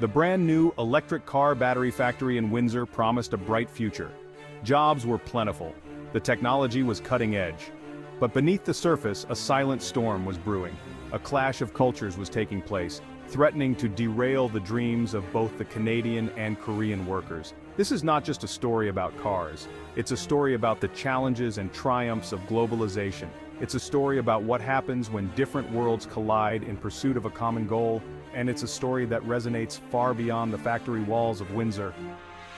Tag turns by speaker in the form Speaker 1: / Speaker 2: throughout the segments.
Speaker 1: The brand new electric car battery factory in Windsor promised a bright future. Jobs were plentiful. The technology was cutting edge. But beneath the surface, a silent storm was brewing. A clash of cultures was taking place, threatening to derail the dreams of both the Canadian and Korean workers. This is not just a story about cars. It's a story about the challenges and triumphs of globalization. It's a story about what happens when different worlds collide in pursuit of a common goal, and it's a story that resonates far beyond the factory walls of Windsor.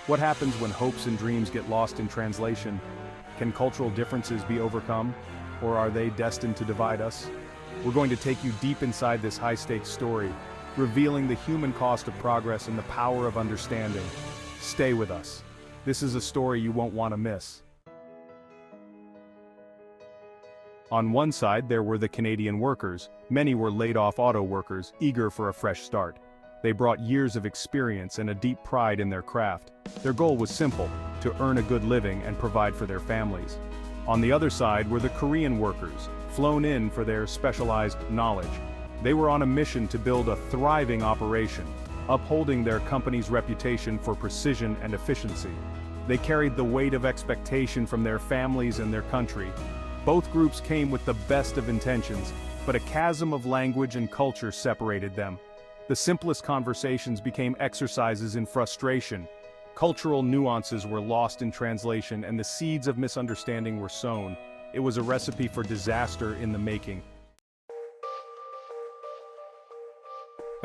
Speaker 1: What happens when hopes and dreams get lost in translation? Can cultural differences be overcome, or are they destined to divide us? We're going to take you deep inside this high-stakes story, revealing the human cost of progress and the power of understanding. Stay with us. This is a story you won't want to miss. On one side, there were the Canadian workers. Many were laid-off auto workers, eager for a fresh start. They brought years of experience and a deep pride in their craft. Their goal was simple: to earn a good living and provide for their families. On the other side were the Korean workers, flown in for their specialized knowledge. They were on a mission to build a thriving operation, upholding their company's reputation for precision and efficiency. They carried the weight of expectation from their families and their country. Both groups came with the best of intentions, but a chasm of language and culture separated them. The simplest conversations became exercises in frustration. Cultural nuances were lost in translation, and the seeds of misunderstanding were sown. It was a recipe for disaster in the making.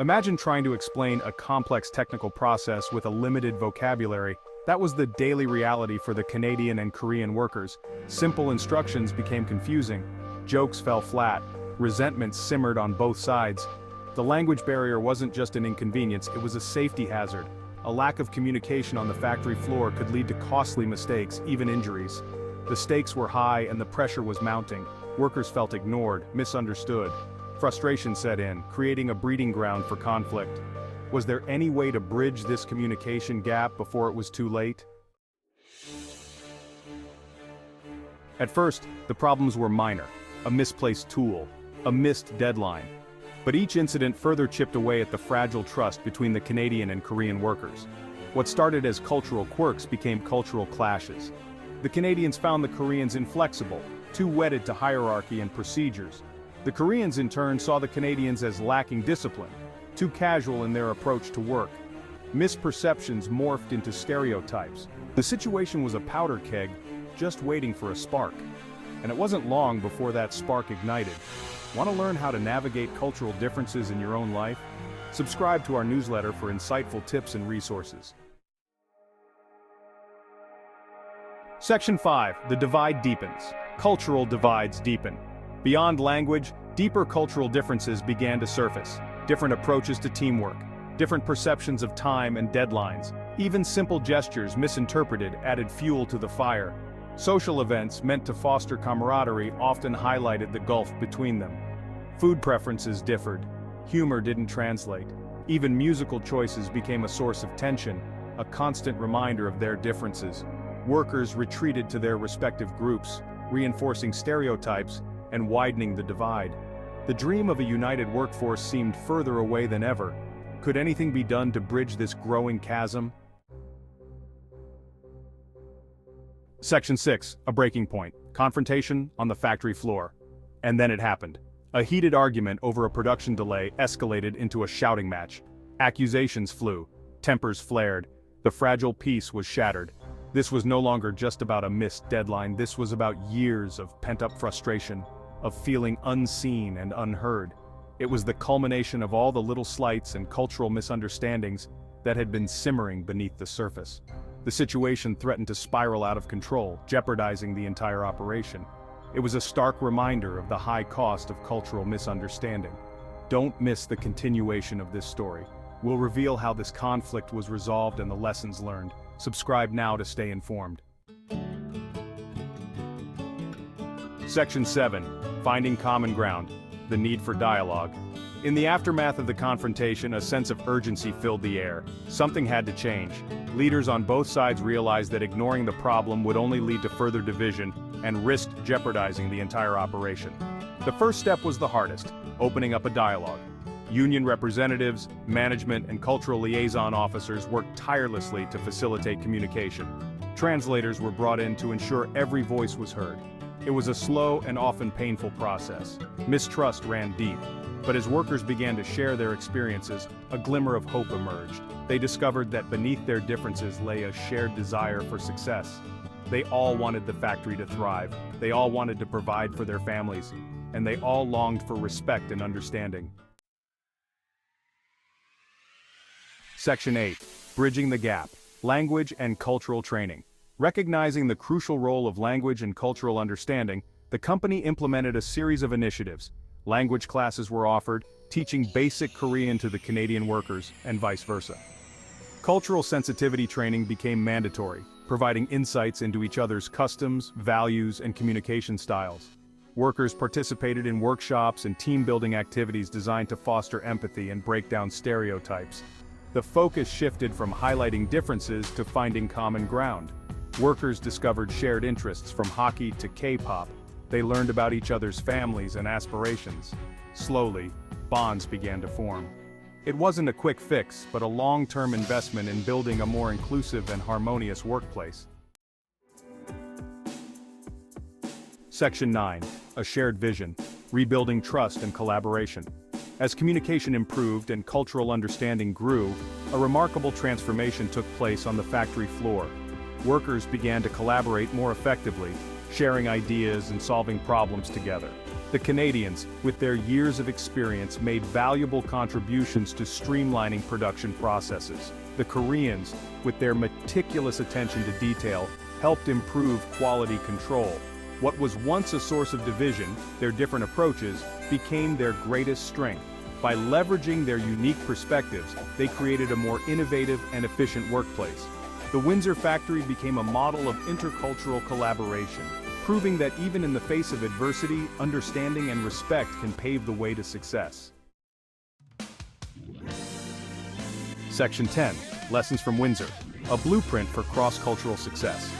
Speaker 1: Imagine trying to explain a complex technical process with a limited vocabulary. That was the daily reality for the Canadian and Korean workers. Simple instructions became confusing. Jokes fell flat. Resentment simmered on both sides. The language barrier wasn't just an inconvenience, it was a safety hazard. A lack of communication on the factory floor could lead to costly mistakes, even injuries. The stakes were high and the pressure was mounting. Workers felt ignored, misunderstood. Frustration set in, creating a breeding ground for conflict. Was there any way to bridge this communication gap before it was too late? At first, the problems were minor: a misplaced tool, a missed deadline. But each incident further chipped away at the fragile trust between the Canadian and Korean workers. What started as cultural quirks became cultural clashes. The Canadians found the Koreans inflexible, too wedded to hierarchy and procedures. The Koreans in turn saw the Canadians as lacking discipline, too casual in their approach to work. Misperceptions morphed into stereotypes. The situation was a powder keg, just waiting for a spark. And it wasn't long before that spark ignited. Want to learn how to navigate cultural differences in your own life? Subscribe to our newsletter for insightful tips and resources. Section 5. The divide deepens. Cultural divides deepen. Beyond language, deeper cultural differences began to surface. Different approaches to teamwork, different perceptions of time and deadlines. Even simple gestures misinterpreted added fuel to the fire. Social events meant to foster camaraderie often highlighted the gulf between them. Food preferences differed. Humor didn't translate. Even musical choices became a source of tension, a constant reminder of their differences. Workers retreated to their respective groups, reinforcing stereotypes and widening the divide. The dream of a united workforce seemed further away than ever. Could anything be done to bridge this growing chasm? Section 6. A breaking point. Confrontation on the factory floor. And then it happened. A heated argument over a production delay escalated into a shouting match. Accusations flew. Tempers flared. The fragile peace was shattered. This was no longer just about a missed deadline. This was about years of pent-up frustration, of feeling unseen and unheard. It was the culmination of all the little slights and cultural misunderstandings that had been simmering beneath the surface. The situation threatened to spiral out of control, jeopardizing the entire operation. It was a stark reminder of the high cost of cultural misunderstanding. Don't miss the continuation of this story. We'll reveal how this conflict was resolved and the lessons learned. Subscribe now to stay informed. Section 7. Finding common ground. The need for dialogue. In the aftermath of the confrontation, a sense of urgency filled the air. Something had to change. Leaders on both sides realized that ignoring the problem would only lead to further division and risked jeopardizing the entire operation. The first step was the hardest: opening up a dialogue. Union representatives, management, and cultural liaison officers worked tirelessly to facilitate communication. Translators were brought in to ensure every voice was heard. It was a slow and often painful process. Mistrust ran deep. But as workers began to share their experiences, a glimmer of hope emerged. They discovered that beneath their differences lay a shared desire for success. They all wanted the factory to thrive. They all wanted to provide for their families. And they all longed for respect and understanding. Section 8. Bridging the Gap. Language and Cultural Training. Recognizing the crucial role of language and cultural understanding, the company implemented a series of initiatives. Language classes were offered, teaching basic Korean to the Canadian workers, and vice versa. Cultural sensitivity training became mandatory, providing insights into each other's customs, values, and communication styles. Workers participated in workshops and team-building activities designed to foster empathy and break down stereotypes. The focus shifted from highlighting differences to finding common ground. Workers discovered shared interests from hockey to K-pop. They learned about each other's families and aspirations. Slowly, bonds began to form. It wasn't a quick fix, but a long-term investment in building a more inclusive and harmonious workplace. Section 9. A Shared Vision. Rebuilding Trust and Collaboration. As communication improved and cultural understanding grew, a remarkable transformation took place on the factory floor. Workers began to collaborate more effectively, sharing ideas and solving problems together. The Canadians, with their years of experience, made valuable contributions to streamlining production processes. The Koreans, with their meticulous attention to detail, helped improve quality control. What was once a source of division, their different approaches, became their greatest strength. By leveraging their unique perspectives, they created a more innovative and efficient workplace. The Windsor factory became a model of intercultural collaboration, proving that even in the face of adversity, understanding and respect can pave the way to success. Section 10. Lessons from Windsor. A blueprint for cross-cultural success.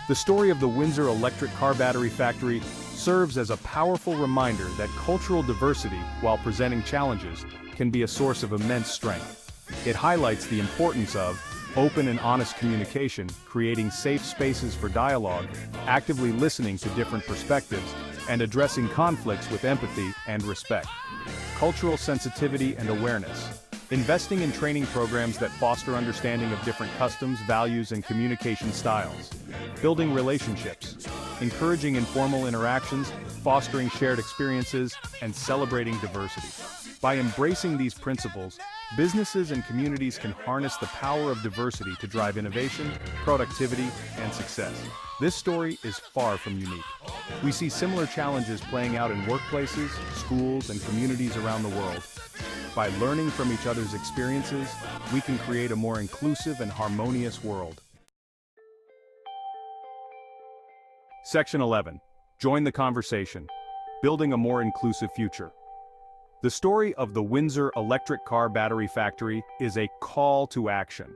Speaker 1: The story of the Windsor electric car battery factory serves as a powerful reminder that cultural diversity, while presenting challenges, can be a source of immense strength. It highlights the importance of open and honest communication, creating safe spaces for dialogue, actively listening to different perspectives, and addressing conflicts with empathy and respect. Cultural sensitivity and awareness. Investing in training programs that foster understanding of different customs, values, and communication styles. Building relationships. Encouraging informal interactions, fostering shared experiences, and celebrating diversity. By embracing these principles, businesses and communities can harness the power of diversity to drive innovation, productivity, and success. This story is far from unique. We see similar challenges playing out in workplaces, schools, and communities around the world. By learning from each other's experiences, we can create a more inclusive and harmonious world. Section 11. Join the conversation. Building a more inclusive future. The story of the Windsor electric car battery factory is a call to action.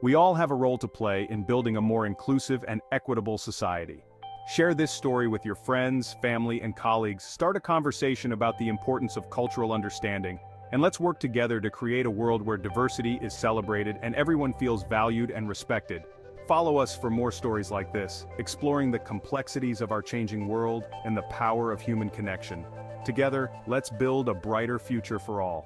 Speaker 1: We all have a role to play in building a more inclusive and equitable society. Share this story with your friends, family, and colleagues. Start a conversation about the importance of cultural understanding, and let's work together to create a world where diversity is celebrated and everyone feels valued and respected. Follow us for more stories like this, exploring the complexities of our changing world and the power of human connection. Together, let's build a brighter future for all.